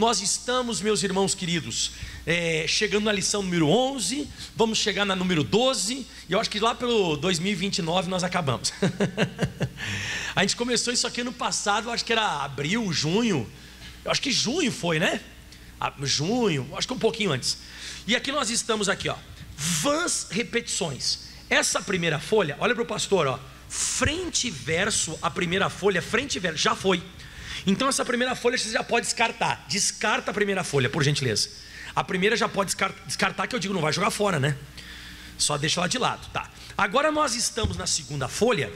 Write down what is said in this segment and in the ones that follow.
nós estamos, meus irmãos queridos, chegando na lição número 11, vamos chegar na número 12, e eu acho que lá pelo 2029 nós acabamos. A gente começou isso aqui no passado, eu acho que era abril, junho, eu acho que junho foi, né? Junho, acho que um pouquinho antes. E aqui nós estamos aqui, ó, vãs repetições. Essa primeira folha, olha para o pastor, ó, frente e verso, a primeira folha, frente e verso, já foi. Então essa primeira folha você já pode descartar. Descarta a primeira folha, por gentileza. A primeira já pode descartar, que eu digo, não vai jogar fora, né? Só deixa lá de lado, tá? Agora nós estamos na segunda folha.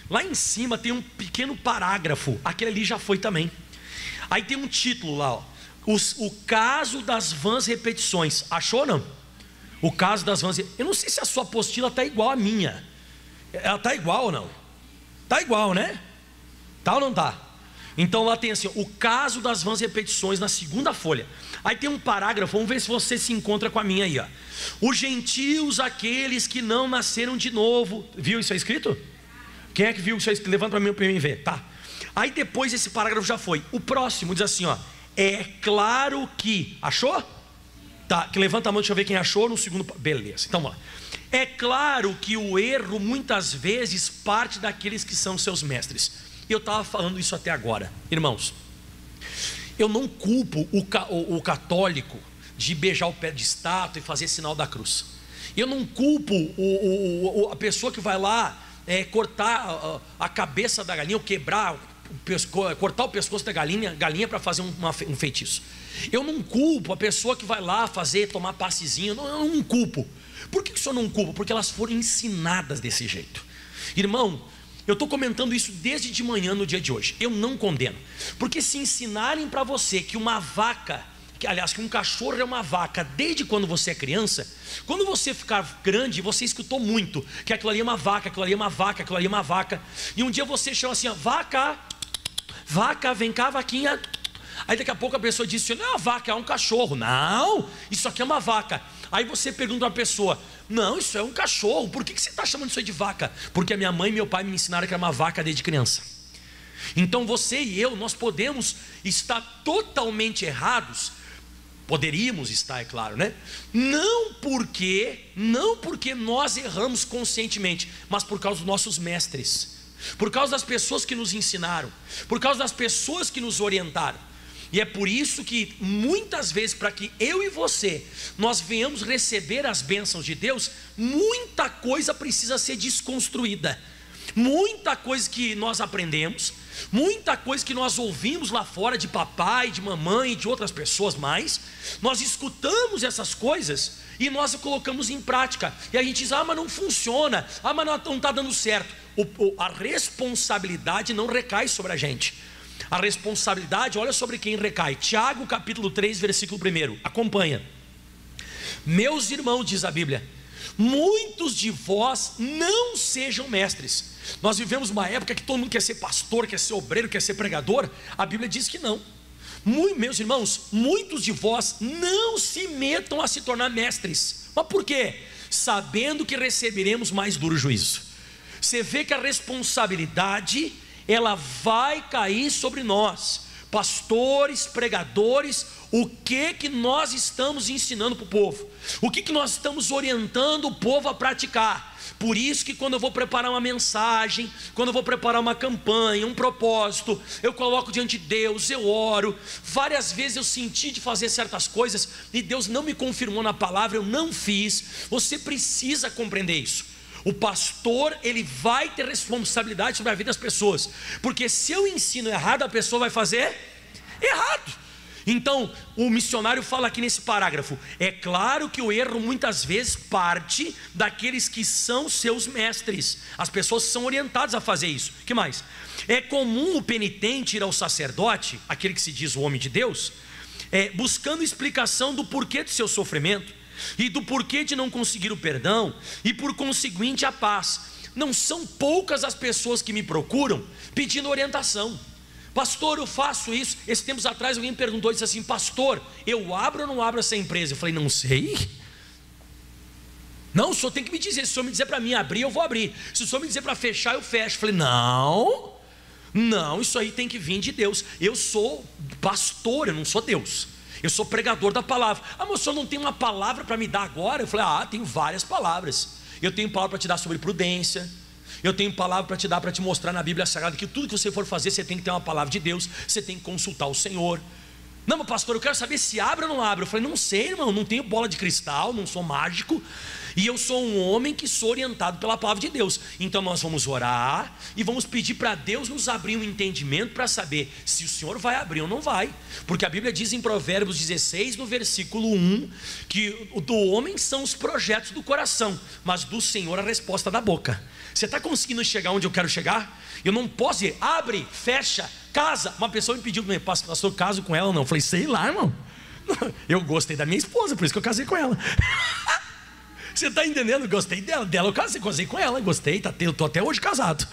Lá em cima tem um pequeno parágrafo. Aquele ali já foi também. Aí tem um título lá, ó, o caso das vãs repetições. Achou, não? O caso das vãs. Eu não sei se a sua apostila está igual à minha. Ela está igual ou não? Está igual, né? Tá ou não tá? Então lá tem assim, o caso das vãs repetições, na segunda folha. Aí tem um parágrafo, vamos ver se você se encontra com a minha aí, ó. Os gentios, aqueles que não nasceram de novo. Viu isso aí escrito? Quem é que viu isso aí escrito? Levanta para mim ver, tá? Aí depois esse parágrafo já foi. O próximo diz assim, ó, é claro que, achou? Tá, que levanta a mão, deixa eu ver quem achou no segundo, beleza, então vamos lá. É claro que o erro muitas vezes parte daqueles que são seus mestres. Eu estava falando isso até agora, irmãos. Eu não culpo o católico de beijar o pé de estátua e fazer sinal da cruz. Eu não culpo a pessoa que vai lá cortar a cabeça da galinha, ou quebrar cortar o pescoço da galinha para fazer um feitiço. Eu não culpo a pessoa que vai lá tomar passezinho. Eu não culpo. Por que o senhor não culpa? Porque elas foram ensinadas desse jeito. Irmão, eu estou comentando isso desde de manhã no dia de hoje. Eu não condeno. Porque se ensinarem para você que uma vaca, que um cachorro é uma vaca desde quando você é criança, quando você ficar grande, você escutou muito que aquilo ali é uma vaca, aquilo ali é uma vaca, aquilo ali é uma vaca. E um dia você chama assim, ó, vaca, vem cá, vaquinha. Aí daqui a pouco a pessoa diz, não é uma vaca, é um cachorro. Não, isso aqui é uma vaca. Aí você pergunta a pessoa, não, isso é um cachorro, por que você está chamando isso aí de vaca? Porque a minha mãe e meu pai me ensinaram que era uma vaca desde criança. Então você e eu, nós podemos estar totalmente errados, poderíamos estar, é claro, né? Não porque nós erramos conscientemente, mas por causa dos nossos mestres, por causa das pessoas que nos ensinaram, por causa das pessoas que nos orientaram. E é por isso que muitas vezes, para que eu e você nós venhamos receber as bênçãos de Deus, muita coisa precisa ser desconstruída. Muita coisa que nós aprendemos, muita coisa que nós ouvimos lá fora de papai, de mamãe e de outras pessoas mais, nós escutamos essas coisas e nós colocamos em prática. E a gente diz, mas não funciona, mas não está dando certo. A responsabilidade não recai sobre a gente. A responsabilidade, olha sobre quem recai. Tiago capítulo 3, versículo 1, acompanha. Meus irmãos, diz a Bíblia, muitos de vós não sejam mestres. Nós vivemos uma época que todo mundo quer ser pastor, quer ser obreiro, quer ser pregador. A Bíblia diz que não. Meus irmãos, muitos de vós não se metam a se tornar mestres. Mas por quê? Sabendo que receberemos mais duro juízo. Você vê que a responsabilidade, ela vai cair sobre nós, pastores, pregadores. O que nós estamos ensinando para o povo? O que nós estamos orientando o povo a praticar? Por isso que quando eu vou preparar uma mensagem, quando eu vou preparar uma campanha, um propósito, eu coloco diante de Deus, eu oro. Várias vezes eu senti de fazer certas coisas e Deus não me confirmou na palavra, eu não fiz. Você precisa compreender isso. O pastor, ele vai ter responsabilidade sobre a vida das pessoas, porque se eu ensino errado, a pessoa vai fazer errado. Então o missionário fala aqui nesse parágrafo, é claro que o erro muitas vezes parte daqueles que são seus mestres. As pessoas são orientadas a fazer isso. O que mais? É comum o penitente ir ao sacerdote, aquele que se diz o homem de Deus, buscando explicação do porquê do seu sofrimento e do porquê de não conseguir o perdão e por conseguinte a paz. Não são poucas as pessoas que me procuram pedindo orientação. Pastor, eu faço isso. Esses tempos atrás alguém me perguntou, disse assim, pastor, eu abro ou não abro essa empresa? Eu falei, não sei. Não, o senhor tem que me dizer. Se o senhor me dizer para mim abrir, eu vou abrir. Se o senhor me dizer para fechar, eu fecho. Eu falei, não, Não, isso aí tem que vir de Deus. Eu sou pastor, eu não sou Deus. Eu sou pregador da palavra. Mas o senhor não tem uma palavra para me dar agora? Eu falei, tenho várias palavras. Eu tenho palavra para te dar sobre prudência. Eu tenho palavra para te dar, para te mostrar na Bíblia Sagrada que tudo que você for fazer, você tem que ter uma palavra de Deus. Você tem que consultar o Senhor. Não, mas pastor, eu quero saber se abre ou não abre. Eu falei, não sei, irmão, não tenho bola de cristal, não sou mágico. E eu sou um homem que sou orientado pela palavra de Deus. Então nós vamos orar e vamos pedir para Deus nos abrir um entendimento para saber se o Senhor vai abrir ou não vai. Porque a Bíblia diz em Provérbios 16, no versículo 1, que do homem são os projetos do coração, mas do Senhor a resposta da boca. Você está conseguindo chegar onde eu quero chegar? Eu não posso dizer, abre, fecha, casa. Uma pessoa me pediu, pastor, caso com ela ou não? Eu falei, sei lá, irmão. Eu gostei da minha esposa, por isso que eu casei com ela. Você está entendendo? Gostei dela eu casei com ela, gostei, estou até hoje casado.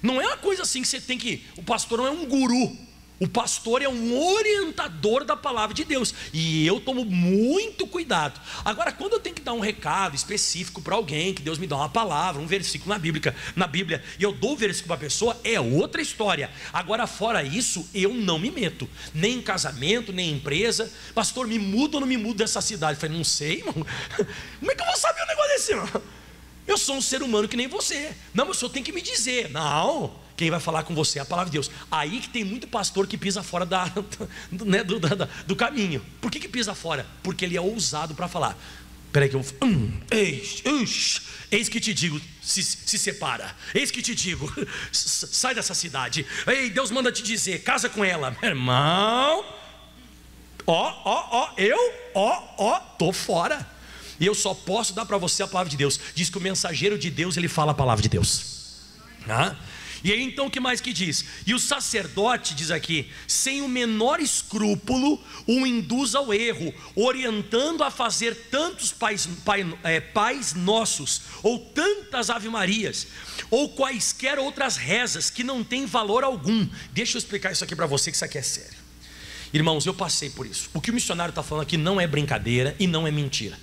Não é uma coisa assim que você tem que... O pastor não é um guru. O pastor é um orientador da palavra de Deus. E eu tomo muito cuidado. Agora, quando eu tenho que dar um recado específico para alguém, que Deus me dá uma palavra, um versículo na Bíblia, e eu dou o versículo para a pessoa, é outra história. Agora, fora isso, eu não me meto, nem em casamento, nem em empresa. Pastor, me muda ou não me muda dessa cidade? Eu falei, não sei, irmão. Como é que eu vou saber um negócio desse, irmão? Eu sou um ser humano que nem você. Não, mas o senhor tem que me dizer. Não, quem vai falar com você é a palavra de Deus. Aí que tem muito pastor que pisa fora do caminho. Por que pisa fora? Porque ele é ousado para falar. Espera aí que eu eis que te digo, se separa. Eis que te digo, sai dessa cidade. Ei, Deus manda te dizer, casa com ela. Meu irmão, tô fora. E eu só posso dar para você a palavra de Deus. Diz que o mensageiro de Deus, ele fala a palavra de Deus. E aí então o que mais que diz? E o sacerdote, diz aqui, sem o menor escrúpulo, o induz ao erro, orientando a fazer tantos pais nossos, ou tantas ave-marias, ou quaisquer outras rezas que não têm valor algum. Deixa eu explicar isso aqui para você, que isso aqui é sério. Irmãos, eu passei por isso. O que o missionário está falando aqui não é brincadeira e não é mentira.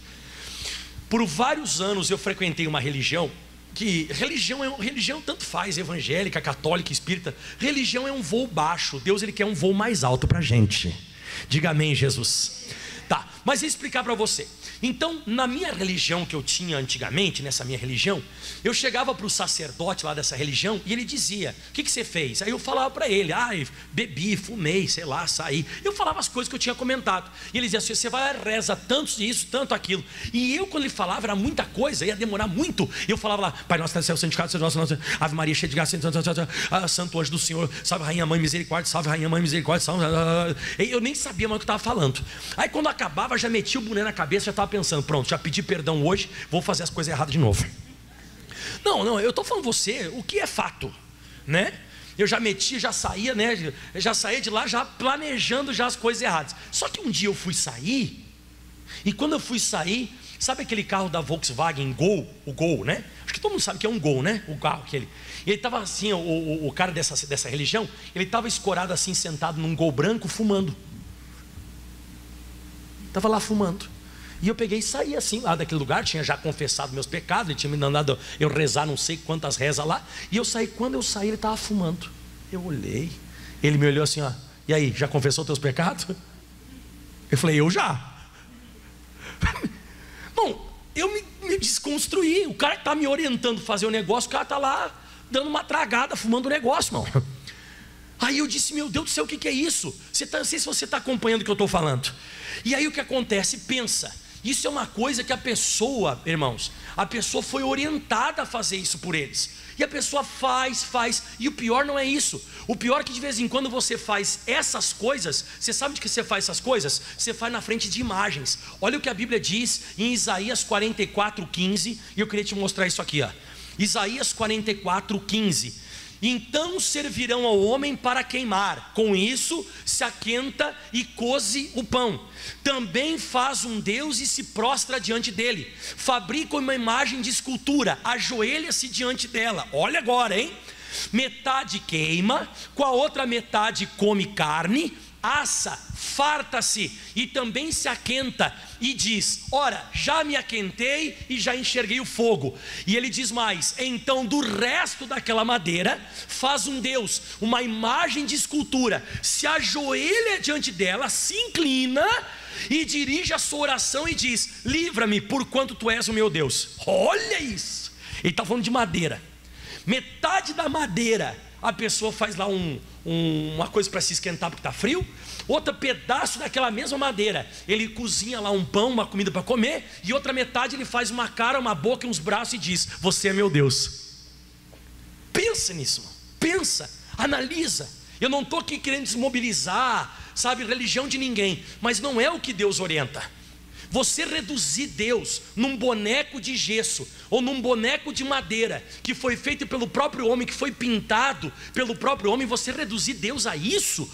Por vários anos eu frequentei uma religião, que religião tanto faz, evangélica, católica, espírita. Religião é um voo baixo, Deus ele quer um voo mais alto para a gente. Diga amém, Jesus. Tá, mas eu vou explicar para você. Então, na minha religião que eu tinha antigamente, nessa minha religião, eu chegava para o sacerdote lá dessa religião e ele dizia, o que você fez? Aí eu falava para ele, bebi, fumei, sei lá, saí. Eu falava as coisas que eu tinha comentado. E ele dizia assim, você vai reza tanto isso, tanto aquilo. E eu, quando ele falava, era muita coisa, ia demorar muito. Eu falava lá, Pai nosso, céu, santificado seja o nosso nome, Ave Maria, cheia de graça, Santo anjo do Senhor, salve Rainha Mãe Misericórdia, salve Rainha Mãe Misericórdia, salve... Eu nem sabia mais o que eu estava falando. Aí quando acabava, já metia o boné na cabeça, já estava pensando, pronto, já pedi perdão hoje, vou fazer as coisas erradas de novo. Não, eu estou falando você, o que é fato, né? Eu já metia, já saía, né? Já saía de lá, já planejando já as coisas erradas. Só que um dia eu fui sair, e quando eu fui sair, sabe aquele carro da Volkswagen Gol, o Gol, né? Acho que todo mundo sabe que é um Gol, né? O carro aquele. E ele estava assim, o cara dessa religião, ele estava escorado assim, sentado num Gol branco, fumando. Estava lá fumando. E eu peguei e saí assim lá daquele lugar, tinha já confessado meus pecados, ele tinha me mandado eu rezar não sei quantas rezas lá. E eu saí, quando eu saí ele estava fumando. Eu olhei, ele me olhou assim, e aí, já confessou teus pecados? Eu falei, eu já. Bom, eu me desconstruí, o cara que está me orientando a fazer o negócio, o cara está lá dando uma tragada, fumando o negócio, irmão. Aí eu disse, meu Deus do céu, o que é isso? Não sei se você está acompanhando o que eu estou falando. E aí o que acontece? Pensa, isso é uma coisa que a pessoa, irmãos, a pessoa foi orientada a fazer isso por eles. E a pessoa faz, e o pior não é isso. O pior é que de vez em quando você faz essas coisas. Você sabe de que você faz essas coisas? Você faz na frente de imagens. Olha o que a Bíblia diz em Isaías 44:15. E eu queria te mostrar isso aqui, Isaías 44:15. Então servirão ao homem para queimar, com isso se aquenta e coze o pão. Também faz um Deus e se prostra diante dele. Fabrica uma imagem de escultura, ajoelha-se diante dela. Olha agora, hein? Metade queima, com a outra metade come carne, assa, farta-se e também se aquenta, e diz: ora, já me aquentei e já enxerguei o fogo. E ele diz mais: então do resto daquela madeira faz um Deus, uma imagem de escultura, se ajoelha diante dela, se inclina e dirige a sua oração e diz: livra-me, porquanto tu és o meu Deus. Olha isso, ele está falando de madeira. Metade da madeira a pessoa faz lá uma coisa para se esquentar porque está frio. Outro pedaço daquela mesma madeira ele cozinha lá um pão, uma comida para comer. E outra metade ele faz uma cara, uma boca e uns braços e diz: você é meu Deus. Pensa nisso, irmão. Pensa, analisa. Eu não estou aqui querendo desmobilizar, sabe, religião de ninguém, mas não é o que Deus orienta. Você reduzir Deus num boneco de gesso ou num boneco de madeira que foi feito pelo próprio homem, que foi pintado pelo próprio homem, você reduzir Deus a isso?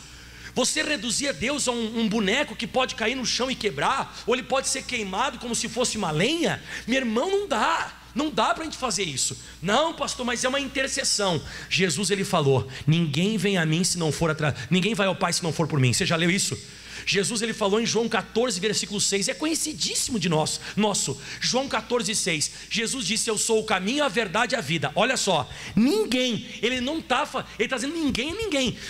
Você reduzir Deus a um boneco que pode cair no chão e quebrar, ou ele pode ser queimado como se fosse uma lenha? Meu irmão, não dá. Não dá para a gente fazer isso. Não, pastor, mas é uma intercessão. Jesus, ele falou: ninguém vem a mim se não for atrás, ninguém vai ao Pai se não for por mim. Você já leu isso? Jesus, ele falou em João 14, versículo 6, é conhecidíssimo de nosso. João 14, 6, Jesus disse: eu sou o caminho, a verdade e a vida. Olha só, ninguém, ele não está, ele está dizendo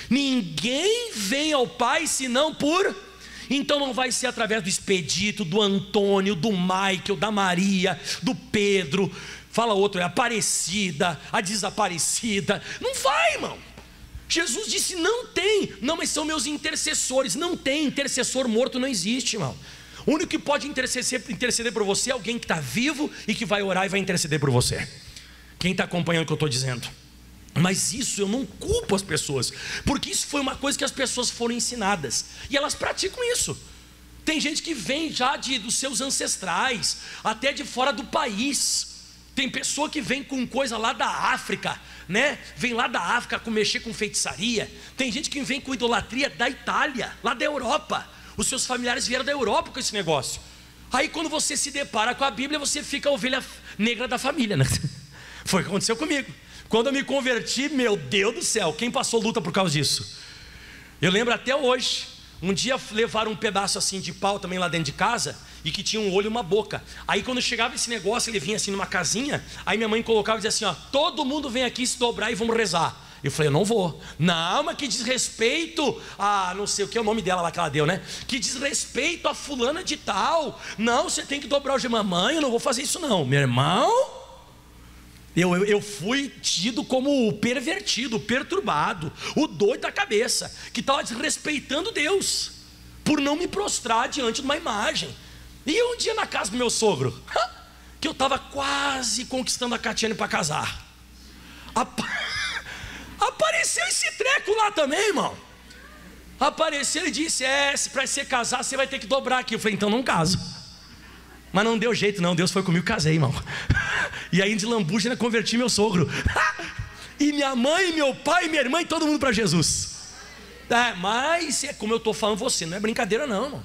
ninguém vem ao Pai senão por... Então não vai ser através do Expedito, do Antônio, do Michael, da Maria, do Pedro, fala outro, é Aparecida, a desaparecida. Não vai, irmão. Jesus disse: não tem. Não, mas são meus intercessores. Não tem, intercessor morto não existe, irmão. O único que pode interceder por você é alguém que está vivo e que vai orar e vai interceder por você. Quem está acompanhando o que eu estou dizendo? Mas isso eu não culpo as pessoas, porque isso foi uma coisa que as pessoas foram ensinadas e elas praticam isso. Tem gente que vem já dos seus ancestrais, até de fora do país. Tem pessoa que vem com coisa lá da África, né? Vem lá da África com mexer com feitiçaria. Tem gente que vem com idolatria da Itália, lá da Europa. Os seus familiares vieram da Europa com esse negócio. Aí quando você se depara com a Bíblia, você fica a ovelha negra da família, né? Foi o que aconteceu comigo. Quando eu me converti, meu Deus do céu, quem passou luta por causa disso? Eu lembro até hoje. Um dia levaram um pedaço assim de pau também lá dentro de casa, e que tinha um olho e uma boca. Aí quando chegava esse negócio, ele vinha assim numa casinha. Aí minha mãe colocava e dizia assim: ó, todo mundo vem aqui se dobrar e vamos rezar. Eu falei: eu não vou. Não, mas que desrespeito a não sei o que é o nome dela lá que ela deu, né? Que desrespeito a fulana de tal. Não, você tem que dobrar o de mamãe. Eu não vou fazer isso não, meu irmão. Eu fui tido como o pervertido, o perturbado, o doido da cabeça, que estava desrespeitando Deus, por não me prostrar diante de uma imagem. E um dia na casa do meu sogro, que eu estava quase conquistando a Catiane para casar, apareceu esse treco lá também, irmão. Apareceu e disse: para você casar você vai ter que dobrar aqui. Eu falei: então não caso. Mas não deu jeito não, Deus foi comigo, casei, irmão. E aí de lambuja ainda converti meu sogro. E minha mãe, meu pai, minha irmã e todo mundo para Jesus. Mas é como eu estou falando, você não é brincadeira não, irmão.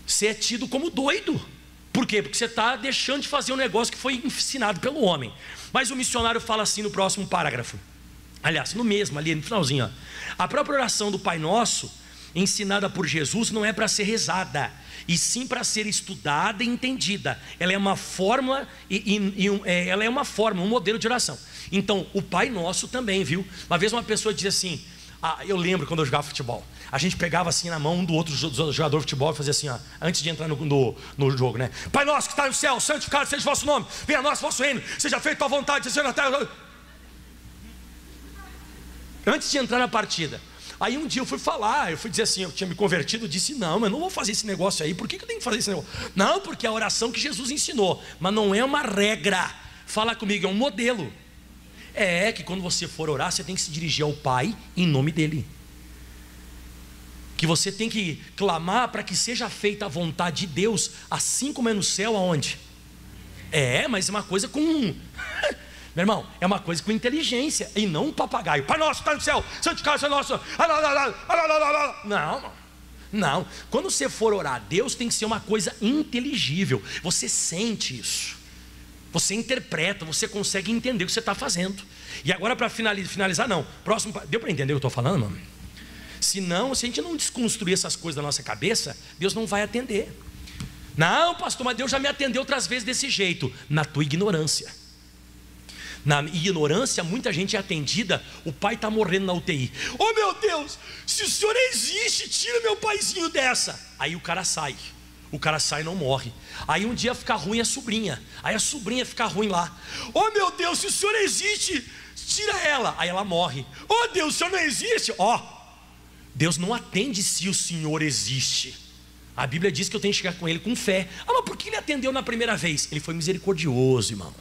Você é tido como doido. Por quê? Porque você está deixando de fazer um negócio que foi ensinado pelo homem. Mas o missionário fala assim no próximo parágrafo. Aliás, no mesmo, ali no finalzinho, ó. A própria oração do Pai Nosso, ensinada por Jesus, não é para ser rezada, e sim para ser estudada e entendida. Ela é uma fórmula, ela é uma forma, um modelo de oração. Então, o Pai Nosso também, viu? Uma vez uma pessoa dizia assim, eu lembro quando eu jogava futebol, a gente pegava assim na mão um do outro jogador de futebol e fazia assim, ó, antes de entrar no jogo, né? Pai Nosso que está no céu, santificado seja o vosso nome, venha a nós o vosso reino, seja feita a tua vontade, seja na terra. Antes de entrar na partida. Aí um dia eu fui falar, eu fui dizer assim, eu tinha me convertido, eu disse: não, mas não vou fazer esse negócio aí. Por que eu tenho que fazer esse negócio? Não, porque é a oração que Jesus ensinou, mas não é uma regra. Fala comigo, é um modelo. É que quando você for orar, você tem que se dirigir ao Pai em nome dele, que você tem que clamar para que seja feita a vontade de Deus, assim como é no céu, aonde? Mas é uma coisa com... Meu irmão, é uma coisa com inteligência e não um papagaio. Pai Nosso está no céu, santificado seja nosso. Não. Quando você for orar, Deus tem que ser uma coisa inteligível. Você sente isso, você interpreta, você consegue entender o que você está fazendo. E agora para finalizar, não. Próximo, deu para entender o que eu estou falando, mano? Senão, se a gente não desconstruir essas coisas da nossa cabeça, Deus não vai atender. Não, pastor, mas Deus já me atendeu outras vezes desse jeito. Na tua ignorância. Na ignorância, muita gente é atendida. O pai está morrendo na UTI. Oh meu Deus, se o Senhor existe, tira meu paizinho dessa. Aí o cara sai e não morre. Aí um dia fica ruim a sobrinha. Aí a sobrinha fica ruim lá. Oh meu Deus, se o Senhor existe, tira ela. Aí ela morre. Oh Deus, o Senhor não existe. Deus não atende se o Senhor existe. A Bíblia diz que eu tenho que chegar com Ele com fé. Mas por que Ele atendeu na primeira vez? Ele foi misericordioso, irmão.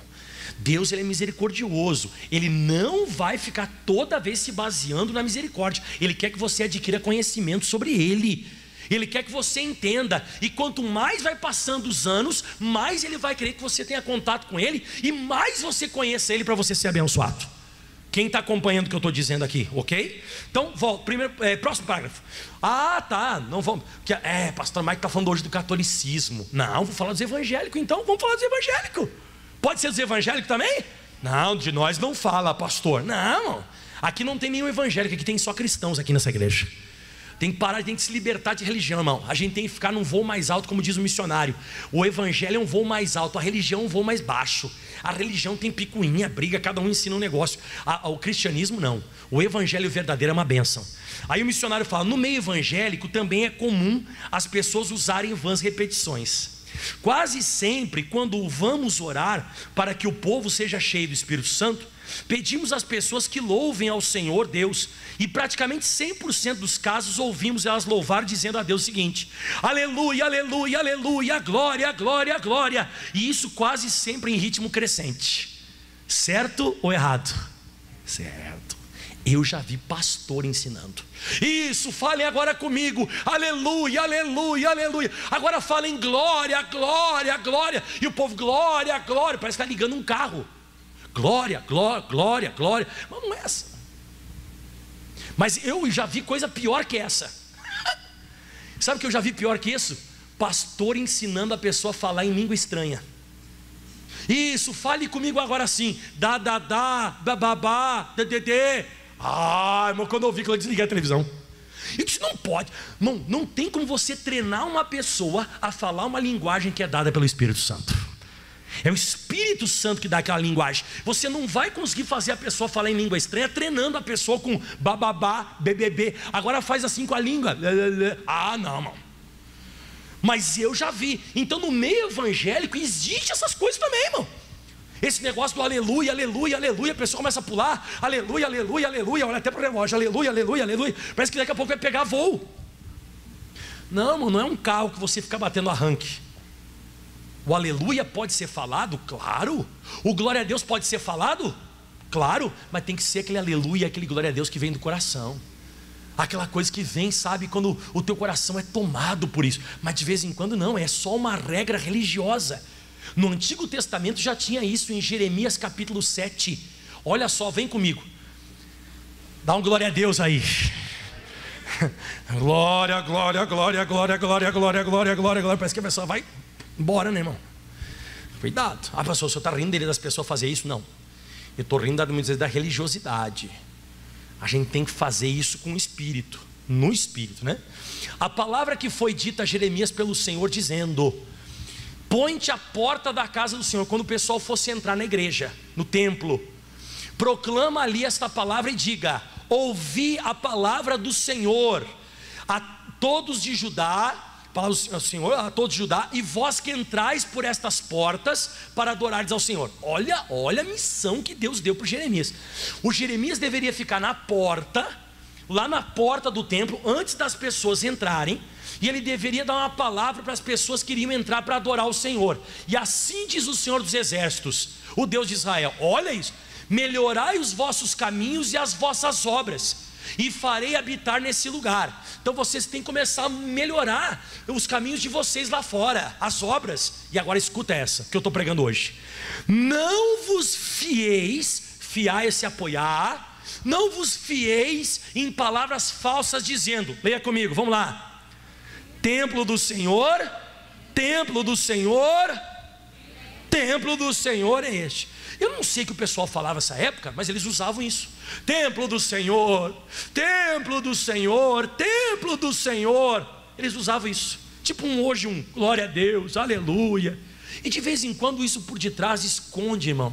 Deus, Ele é misericordioso. Ele não vai ficar toda vez se baseando na misericórdia. Ele quer que você adquira conhecimento sobre Ele. Ele quer que você entenda. E quanto mais vai passando os anos, mais Ele vai querer que você tenha contato com Ele, e mais você conheça Ele para você ser abençoado. Quem está acompanhando o que eu estou dizendo aqui, ok? Então, próximo parágrafo. Tá, não vamos. Pastor Mike está falando hoje do catolicismo. Não, vou falar dos evangélicos então. Vamos falar dos evangélicos. Pode ser dos evangélicos também? Não, de nós não fala, pastor. Não, aqui não tem nenhum evangélico, aqui tem só cristãos aqui nessa igreja. Tem que parar, tem que se libertar de religião, irmão. A gente tem que ficar num voo mais alto, como diz o missionário. O evangelho é um voo mais alto, a religião é um voo mais baixo. A religião tem picuinha, briga, cada um ensina um negócio. O cristianismo não. O evangelho verdadeiro é uma bênção. Aí o missionário fala, no meio evangélico também é comum as pessoas usarem vãs repetições. Quase sempre, quando vamos orar para que o povo seja cheio do Espírito Santo, pedimos às pessoas que louvem ao Senhor Deus, e praticamente 100% dos casos ouvimos elas louvar dizendo a Deus o seguinte: aleluia, aleluia, aleluia, glória, glória, glória. E isso quase sempre em ritmo crescente. Certo ou errado? Certo. Eu já vi pastor ensinando. Isso, falem agora comigo. Aleluia, aleluia, aleluia. Agora falem glória, glória, glória. E o povo, glória, glória. Parece que está ligando um carro. Glória, glória, glória, glória. Mas não é essa. Mas eu já vi coisa pior que essa. Sabe o que eu já vi pior que isso? Pastor ensinando a pessoa a falar em língua estranha. Isso, fale comigo agora sim. Bababá, dedê. Irmão, quando eu ouvi que eu desliguei a televisão. Isso não pode. Não tem como você treinar uma pessoa a falar uma linguagem que é dada pelo Espírito Santo. É o Espírito Santo que dá aquela linguagem. Você não vai conseguir fazer a pessoa falar em língua estranha treinando a pessoa com bababá, bbb. Agora faz assim com a língua. Não, irmão. Mas eu já vi. Então no meio evangélico existe essas coisas também, irmão. Esse negócio do aleluia, aleluia, aleluia. A pessoa começa a pular. Aleluia, aleluia, aleluia. Olha até para o relógio. Aleluia, aleluia, aleluia. Parece que daqui a pouco vai pegar voo. Não, irmão, não é um carro que você fica batendo arranque. O aleluia pode ser falado? Claro. O glória a Deus pode ser falado? Claro. Mas tem que ser aquele aleluia, aquele glória a Deus que vem do coração. Aquela coisa que vem, sabe, quando o teu coração é tomado por isso. Mas de vez em quando não, é só uma regra religiosa. No Antigo Testamento já tinha isso, em Jeremias capítulo 7. Olha só, vem comigo. Dá um glória a Deus aí. Glória, glória, glória, glória, glória, glória, glória, glória, glória. Parece que a pessoa vai embora, né, irmão? Cuidado. Pastor, o senhor está rindo das pessoas fazer isso? Não. Eu estou rindo da religiosidade. A gente tem que fazer isso com o Espírito. No Espírito, né? A palavra que foi dita a Jeremias pelo Senhor dizendo: põe-te à porta da casa do Senhor. Quando o pessoal fosse entrar na igreja, no templo, proclama ali esta palavra e diga: ouvi a palavra do Senhor a todos de Judá, para o Senhor, a todos de Judá, e vós que entrais por estas portas para adorardes ao Senhor. Olha a missão que Deus deu para Jeremias. O Jeremias deveria ficar na porta, lá na porta do templo, antes das pessoas entrarem, e ele deveria dar uma palavra para as pessoas que iriam entrar para adorar o Senhor. E assim diz o Senhor dos Exércitos, o Deus de Israel: olha isso, melhorai os vossos caminhos e as vossas obras, e farei habitar nesse lugar. Então vocês têm que começar a melhorar os caminhos de vocês lá fora, as obras. E agora escuta essa que eu estou pregando hoje: não vos fieis, fiar é se apoiar, não vos fieis em palavras falsas dizendo, leia comigo, vamos lá: templo do Senhor, templo do Senhor, templo do Senhor é este. Eu não sei o que o pessoal falava nessa época, mas eles usavam isso. Templo do Senhor, templo do Senhor, templo do Senhor. Eles usavam isso. Tipo hoje um glória a Deus, aleluia. E de vez em quando isso por detrás esconde, irmão,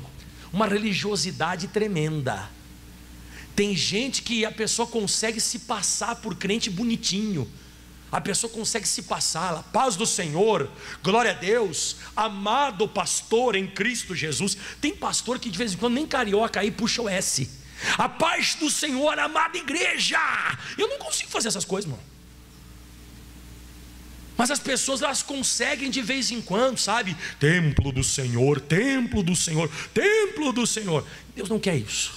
uma religiosidade tremenda. Tem gente que a pessoa consegue se passar por crente bonitinho. A pessoa consegue se passar, paz do Senhor, glória a Deus, amado pastor em Cristo Jesus. Tem pastor que de vez em quando nem carioca aí puxa o S. A paz do Senhor, amada igreja. Eu não consigo fazer essas coisas, irmão. Mas as pessoas, elas conseguem de vez em quando, sabe? Templo do Senhor, templo do Senhor, templo do Senhor. Deus não quer isso.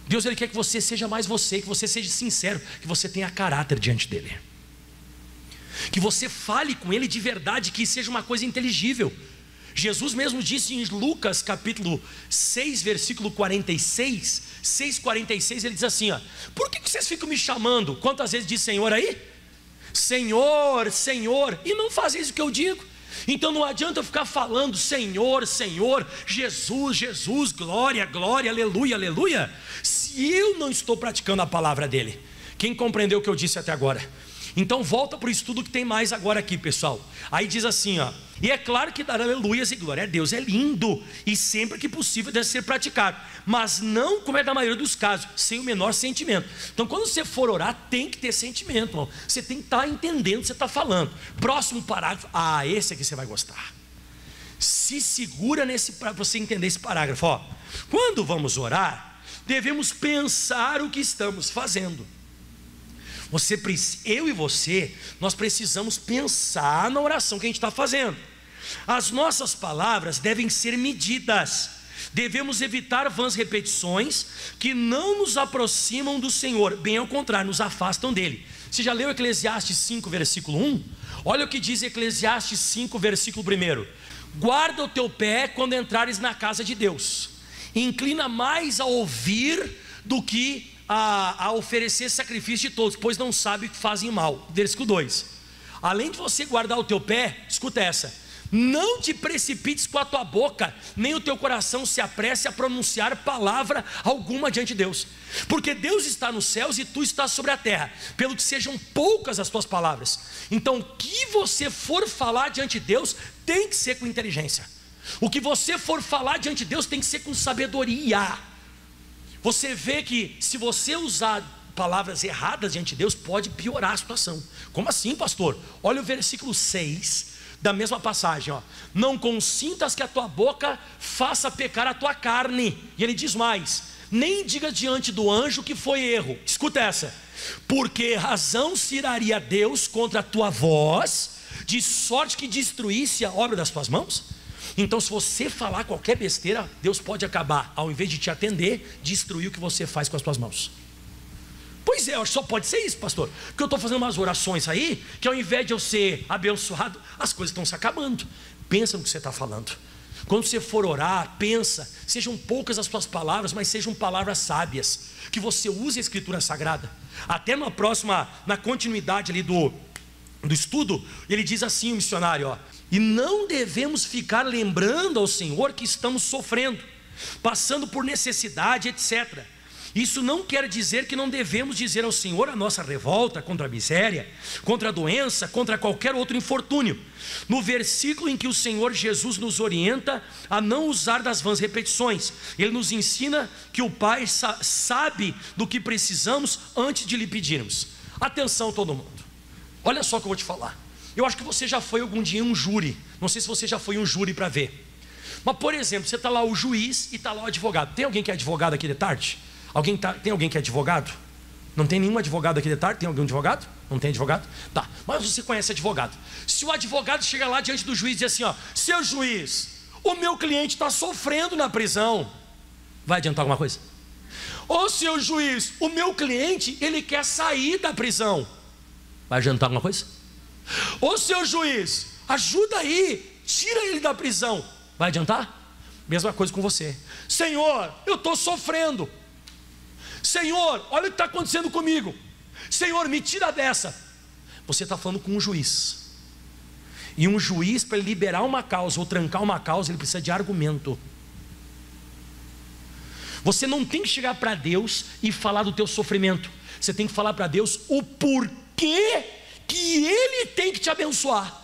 Deus, Ele quer que você seja mais você, que você seja sincero, que você tenha caráter diante dEle, que você fale com Ele de verdade, que seja uma coisa inteligível. Jesus mesmo disse em Lucas capítulo 6, versículo 46, 6,46, Ele diz assim, ó: por que vocês ficam me chamando? Quantas vezes diz Senhor aí? Senhor, Senhor, e não fazem isso que eu digo. Então não adianta eu ficar falando Senhor, Senhor, Jesus, Jesus, glória, glória, aleluia, aleluia, se eu não estou praticando a palavra dEle. Quem compreendeu o que eu disse até agora? Então volta para o estudo que tem mais agora aqui, pessoal. Aí diz assim, ó: e é claro que dar aleluias e glória a Deus é lindo, e sempre que possível deve ser praticado, mas não como é da maioria dos casos, sem o menor sentimento. Então quando você for orar, tem que ter sentimento, irmão. Você tem que estar entendendo o que você está falando. Próximo parágrafo, esse aqui você vai gostar. Se segura nesse, para você entender esse parágrafo, ó. Quando vamos orar, devemos pensar o que estamos fazendo. Eu e você, nós precisamos pensar na oração que a gente está fazendo. As nossas palavras devem ser medidas. Devemos evitar vãs repetições que não nos aproximam do Senhor, bem ao contrário, nos afastam dele. Você já leu Eclesiastes 5, versículo 1? Olha o que diz Eclesiastes 5, versículo 1: guarda o teu pé quando entrares na casa de Deus, inclina mais a ouvir do que a oferecer sacrifício de todos, pois não sabe o que fazem mal. Versículo 2: além de você guardar o teu pé, escuta essa: não te precipites com a tua boca, nem o teu coração se apresse a pronunciar palavra alguma diante de Deus, porque Deus está nos céus e tu estás sobre a terra, pelo que sejam poucas as tuas palavras. Então o que você for falar diante de Deus tem que ser com inteligência. O que você for falar diante de Deus tem que ser com sabedoria. Você vê que se você usar palavras erradas diante de Deus, pode piorar a situação. Como assim, pastor? Olha o versículo 6 da mesma passagem, ó: não consintas que a tua boca faça pecar a tua carne. E ele diz mais: nem diga diante do anjo que foi erro. Escuta essa: porque razão se iraria Deus contra a tua voz, de sorte que destruísse a obra das tuas mãos? Então se você falar qualquer besteira, Deus pode acabar, ao invés de te atender, destruir o que você faz com as tuas mãos. Pois é, só pode ser isso, pastor, porque eu estou fazendo umas orações aí, que ao invés de eu ser abençoado, as coisas estão se acabando. Pensa no que você está falando. Quando você for orar, pensa, sejam poucas as tuas palavras, mas sejam palavras sábias, que você use a Escritura Sagrada. Até na continuidade ali do estudo, ele diz assim, o missionário, ó: e não devemos ficar lembrando ao Senhor que estamos sofrendo, passando por necessidade, etc. Isso não quer dizer que não devemos dizer ao Senhor a nossa revolta contra a miséria, contra a doença, contra qualquer outro infortúnio. No versículo em que o Senhor Jesus nos orienta a não usar das vãs repetições, Ele nos ensina que o Pai sabe do que precisamos antes de lhe pedirmos. Atenção todo mundo, olha só o que eu vou te falar. Eu acho que você já foi algum dia em um júri. Não sei se você já foi em um júri para ver. Mas por exemplo, você está lá o juiz e está lá o advogado. Tem alguém que é advogado aqui de tarde? Tem alguém que é advogado? Não tem nenhum advogado aqui de tarde? Tem algum advogado? Não tem advogado? Tá, mas você conhece advogado. Se o advogado chega lá diante do juiz e diz assim, ó: seu juiz, o meu cliente está sofrendo na prisão, vai adiantar alguma coisa? Ô seu juiz, o meu cliente, ele quer sair da prisão, vai adiantar alguma coisa? Ô seu juiz, ajuda aí, tira ele da prisão, vai adiantar? Mesma coisa com você. Senhor, eu estou sofrendo. Senhor, olha o que está acontecendo comigo. Senhor, me tira dessa. Você está falando com um juiz. E um juiz, para liberar uma causa ou trancar uma causa, ele precisa de argumento. Você não tem que chegar para Deus e falar do teu sofrimento. Você tem que falar para Deus o porquê que Ele tem que te abençoar.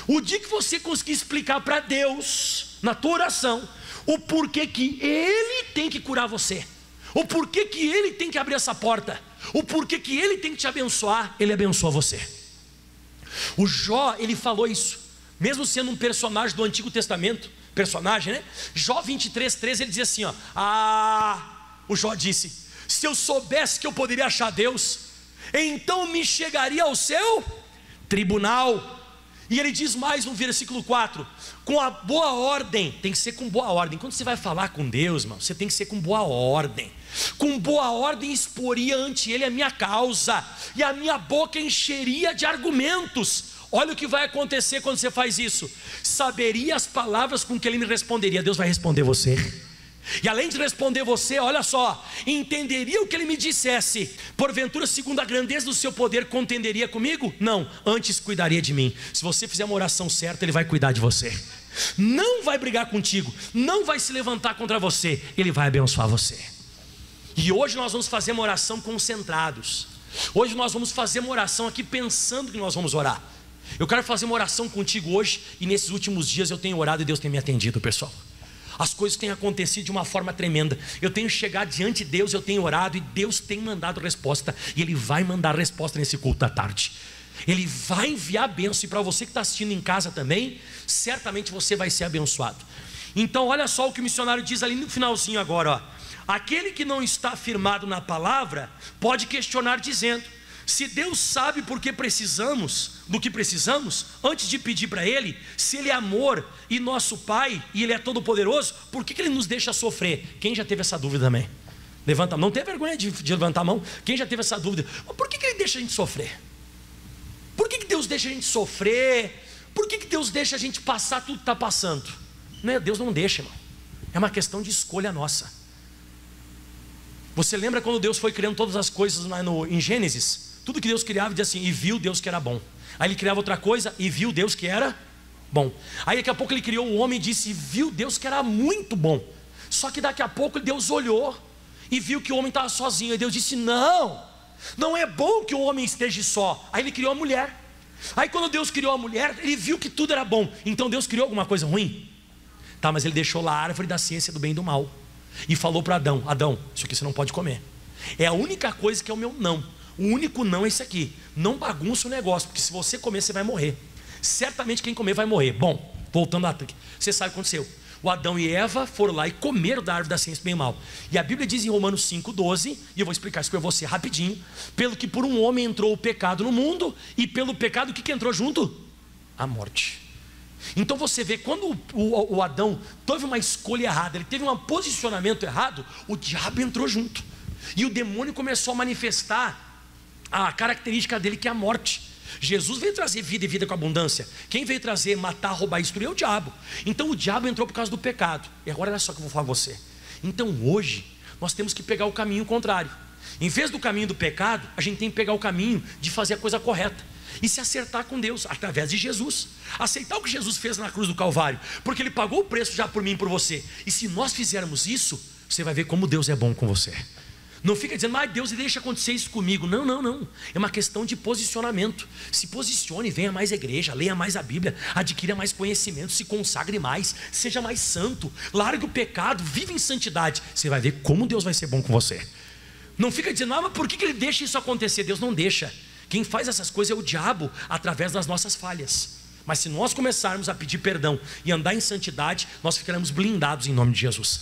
O dia que você conseguir explicar para Deus, na tua oração, o porquê que Ele tem que curar você, o porquê que Ele tem que abrir essa porta, o porquê que Ele tem que te abençoar, Ele abençoa você. O Jó, ele falou isso, mesmo sendo um personagem do Antigo Testamento, personagem, né? Jó 23:13, ele dizia assim, ó: o Jó disse: se eu soubesse que eu poderia achar Deus, então me chegaria ao seu tribunal. E ele diz mais no versículo 4: com a boa ordem, tem que ser com boa ordem. Quando você vai falar com Deus, irmão, você tem que ser com boa ordem. Com boa ordem exporia ante Ele a minha causa, e a minha boca encheria de argumentos. Olha o que vai acontecer quando você faz isso: saberia as palavras com que Ele me responderia. Deus vai responder você. E além de responder você, olha só, entenderia o que Ele me dissesse. Porventura, segundo a grandeza do seu poder, contenderia comigo? Não, antes cuidaria de mim. Se você fizer uma oração certa, Ele vai cuidar de você. Não vai brigar contigo, não vai se levantar contra você, Ele vai abençoar você. E hoje nós vamos fazer uma oração concentrados. Hoje nós vamos fazer uma oração aqui pensando que nós vamos orar. Eu quero fazer uma oração contigo hoje. E nesses últimos dias eu tenho orado e Deus tem me atendido, pessoal. As coisas têm acontecido de uma forma tremenda. Eu tenho chegado diante de Deus, eu tenho orado, e Deus tem mandado resposta. E Ele vai mandar resposta nesse culto da tarde. Ele vai enviar bênção. E para você que está assistindo em casa também, certamente você vai ser abençoado. Então olha só o que o missionário diz ali no finalzinho agora, ó: aquele que não está firmado na palavra pode questionar dizendo: se Deus sabe por que precisamos do que precisamos, antes de pedir para Ele, se Ele é amor e nosso Pai, e Ele é todo poderoso, por que Ele nos deixa sofrer? Quem já teve essa dúvida também? Levanta a mão. Não tem vergonha de levantar a mão. Quem já teve essa dúvida? Por que Ele deixa a gente sofrer? Por que Deus deixa a gente sofrer? Por que Deus deixa a gente passar tudo que está passando? Não é, Deus não deixa, irmão. É uma questão de escolha nossa. Você lembra quando Deus foi criando todas as coisas em Gênesis? Tudo que Deus criava, dizia assim: e viu Deus que era bom. Aí Ele criava outra coisa e viu Deus que era bom. Aí daqui a pouco Ele criou o homem e disse: e viu Deus que era muito bom. Só que daqui a pouco Deus olhou e viu que o homem estava sozinho. E Deus disse: não, não é bom que o homem esteja só. Aí Ele criou a mulher. Aí quando Deus criou a mulher, Ele viu que tudo era bom. Então Deus criou alguma coisa ruim? Tá, mas Ele deixou lá a árvore da ciência do bem e do mal e falou para Adão: Adão, isso aqui você não pode comer. É a única coisa que é o meu não. O único não é esse aqui. Não bagunça o negócio, porque se você comer, você vai morrer. Certamente quem comer vai morrer. Bom, voltando lá, você sabe o que aconteceu. O Adão e Eva foram lá e comeram da árvore da ciência do bem e mal. E a Bíblia diz em Romanos 5:12, e eu vou explicar isso para você rapidinho: pelo que por um homem entrou o pecado no mundo, e pelo pecado o que entrou junto? A morte. Então você vê, quando o Adão teve uma escolha errada, ele teve um posicionamento errado, o diabo entrou junto. E o demônio começou a manifestar a característica dele, que é a morte. Jesus veio trazer vida e vida com abundância. Quem veio trazer, matar, roubar e destruir é o diabo. Então o diabo entrou por causa do pecado. E agora olha só o que eu vou falar a você. Então hoje nós temos que pegar o caminho contrário. Em vez do caminho do pecado, a gente tem que pegar o caminho de fazer a coisa correta e se acertar com Deus, através de Jesus. Aceitar o que Jesus fez na cruz do Calvário, porque Ele pagou o preço já por mim e por você. E se nós fizermos isso, você vai ver como Deus é bom com você. Não fica dizendo: mas Deus deixa acontecer isso comigo. Não, não, não. É uma questão de posicionamento. Se posicione, venha mais à igreja, leia mais a Bíblia, adquira mais conhecimento, se consagre mais, seja mais santo, largue o pecado, viva em santidade. Você vai ver como Deus vai ser bom com você. Não fica dizendo: mas por que Ele deixa isso acontecer? Deus não deixa. Quem faz essas coisas é o diabo, através das nossas falhas. Mas se nós começarmos a pedir perdão e andar em santidade, nós ficaremos blindados em nome de Jesus.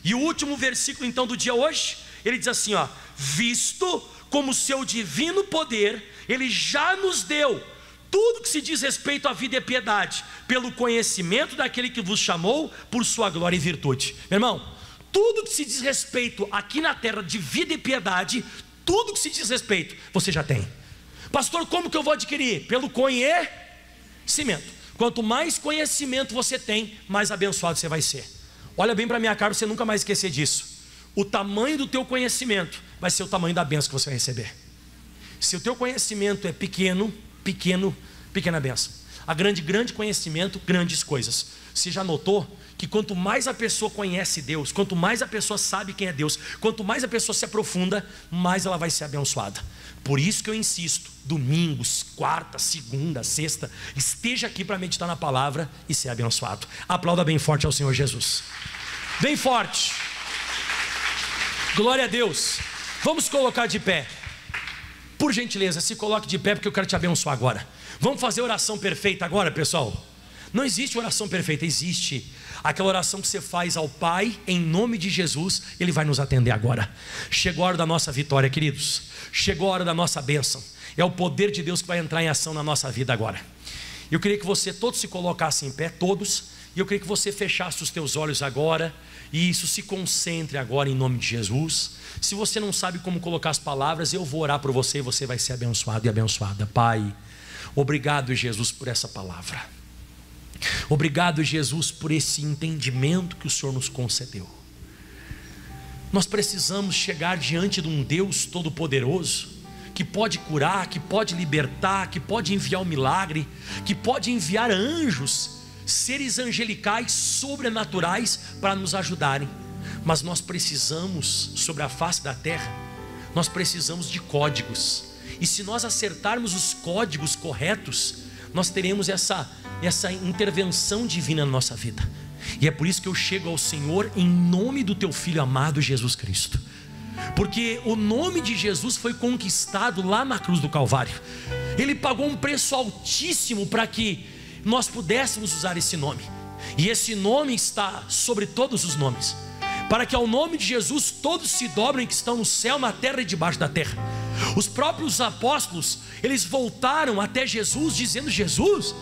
E o último versículo então do dia hoje, ele diz assim, ó: visto como seu divino poder, Ele já nos deu tudo que se diz respeito à vida e piedade, pelo conhecimento daquele que vos chamou por sua glória e virtude. Meu irmão, tudo que se diz respeito aqui na terra de vida e piedade, tudo que se diz respeito, você já tem. Pastor, como que eu vou adquirir? Pelo conhecimento. Quanto mais conhecimento você tem, mais abençoado você vai ser. Olha bem para a minha cara, você nunca mais esquecer disso. O tamanho do teu conhecimento vai ser o tamanho da bênção que você vai receber. Se o teu conhecimento é pequena bênção. A grande conhecimento, grandes coisas. Você já notou que quanto mais a pessoa conhece Deus, quanto mais a pessoa sabe quem é Deus, quanto mais a pessoa se aprofunda, mais ela vai ser abençoada. Por isso que eu insisto, domingos, quarta, segunda, sexta, esteja aqui para meditar na palavra e ser abençoado. Aplauda bem forte ao Senhor Jesus. Bem forte. Glória a Deus. Vamos colocar de pé. Por gentileza, se coloque de pé, porque eu quero te abençoar agora. Vamos fazer oração perfeita agora, pessoal? Não existe oração perfeita, existe aquela oração que você faz ao Pai, em nome de Jesus. Ele vai nos atender agora. Chegou a hora da nossa vitória, queridos. Chegou a hora da nossa bênção. É o poder de Deus que vai entrar em ação na nossa vida agora. Eu queria que você todos se colocassem em pé, todos. E eu queria que você fechasse os teus olhos agora. E isso, se concentre agora em nome de Jesus. Se você não sabe como colocar as palavras, eu vou orar por você e você vai ser abençoado e abençoada. Pai, obrigado, Jesus, por essa palavra. Obrigado, Jesus, por esse entendimento que o Senhor nos concedeu. Nós precisamos chegar diante de um Deus todo-poderoso, que pode curar, que pode libertar, que pode enviar um milagre, que pode enviar anjos, seres angelicais sobrenaturais para nos ajudarem. Mas nós precisamos, sobre a face da terra, nós precisamos de códigos. E se nós acertarmos os códigos corretos, nós teremos essa intervenção divina na nossa vida. E é por isso que eu chego ao Senhor em nome do teu Filho amado Jesus Cristo, porque o nome de Jesus foi conquistado lá na cruz do Calvário. Ele pagou um preço altíssimo para que nós pudéssemos usar esse nome. E esse nome está sobre todos os nomes, para que ao nome de Jesus todos se dobrem que estão no céu, na terra e debaixo da terra. Os próprios apóstolos, eles voltaram até Jesus dizendo: Jesus,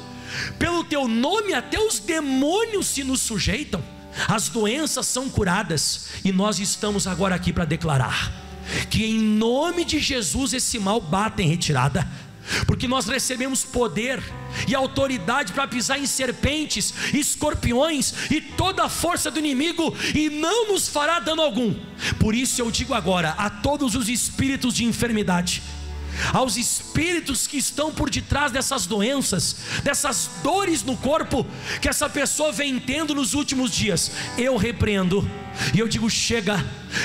pelo teu nome até os demônios se nos sujeitam, as doenças são curadas. E nós estamos agora aqui para declarar que em nome de Jesus esse mal bate em retirada, porque nós recebemos poder e autoridade para pisar em serpentes, escorpiões e toda a força do inimigo, e não nos fará dano algum. Por isso eu digo agora a todos os espíritos de enfermidade, aos espíritos que estão por detrás dessas doenças, dessas dores no corpo que essa pessoa vem tendo nos últimos dias, eu repreendo e eu digo: chega,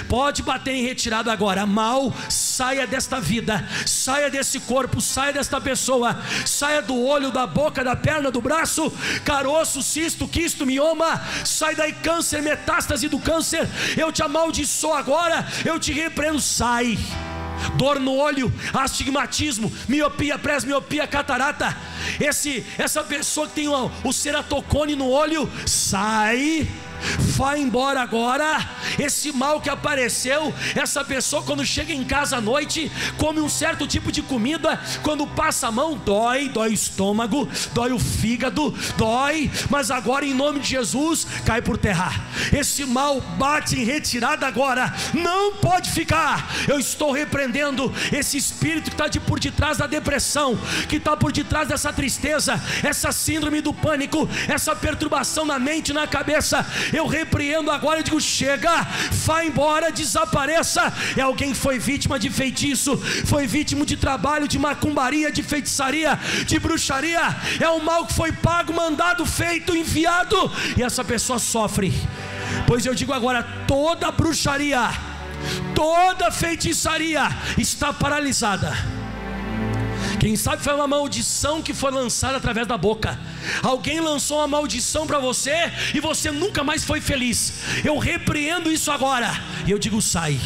pode bater em retirada agora. Mal, saia desta vida, saia desse corpo, saia desta pessoa, saia do olho, da boca, da perna, do braço, caroço, cisto, quisto, mioma, sai daí câncer, metástase do câncer, eu te amaldiçoo agora, eu te repreendo, sai. Dor no olho, astigmatismo, miopia, presbiopia, catarata, essa pessoa que tem o ceratocone no olho, sai, vai embora agora. Esse mal que apareceu, essa pessoa quando chega em casa à noite, come um certo tipo de comida, quando passa a mão, dói o estômago, dói o fígado, dói, mas agora em nome de Jesus, cai por terra. Esse mal bate em retirada agora, não pode ficar. Eu estou repreendendo esse espírito que está por detrás da depressão, que está por detrás dessa tristeza, essa síndrome do pânico, essa perturbação na mente e na cabeça. Eu repreendo agora e digo: chega, vai embora, desapareça. É alguém que foi vítima de feitiço, foi vítima de trabalho, de macumbaria, de feitiçaria, de bruxaria. É um mal que foi pago, mandado, feito, enviado, e essa pessoa sofre. Pois eu digo agora: toda bruxaria, toda feitiçaria está paralisada. Quem sabe foi uma maldição que foi lançada através da boca. Alguém lançou uma maldição para você e você nunca mais foi feliz. Eu repreendo isso agora e eu digo: sai.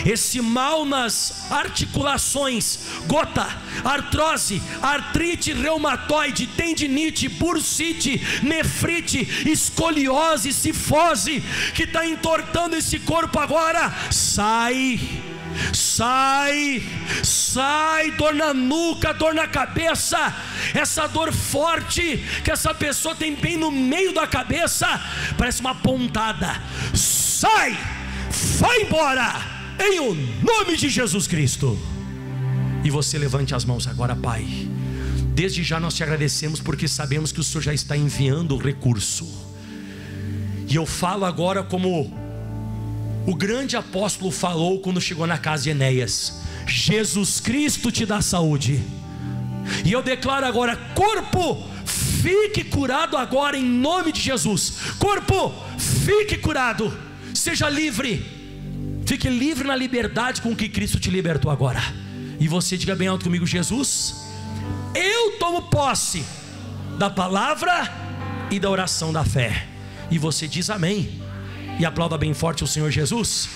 Esse mal nas articulações, gota, artrose, artrite reumatoide, tendinite, bursite, nefrite, escoliose, cifose, que está entortando esse corpo agora, sai. Sai, sai, dor na nuca, dor na cabeça, essa dor forte que essa pessoa tem bem no meio da cabeça, parece uma pontada. Sai, vai embora, em o nome de Jesus Cristo. E você levante as mãos agora, Pai. Desde já nós te agradecemos, porque sabemos que o Senhor já está enviando o recurso. E eu falo agora como o grande apóstolo falou quando chegou na casa de Enéas: Jesus Cristo te dá saúde. E eu declaro agora: corpo, fique curado agora em nome de Jesus. Corpo, fique curado, seja livre, fique livre na liberdade com que Cristo te libertou agora. E você diga bem alto comigo: Jesus, eu tomo posse da palavra e da oração da fé. E você diz amém, e aplauda bem forte o Senhor Jesus.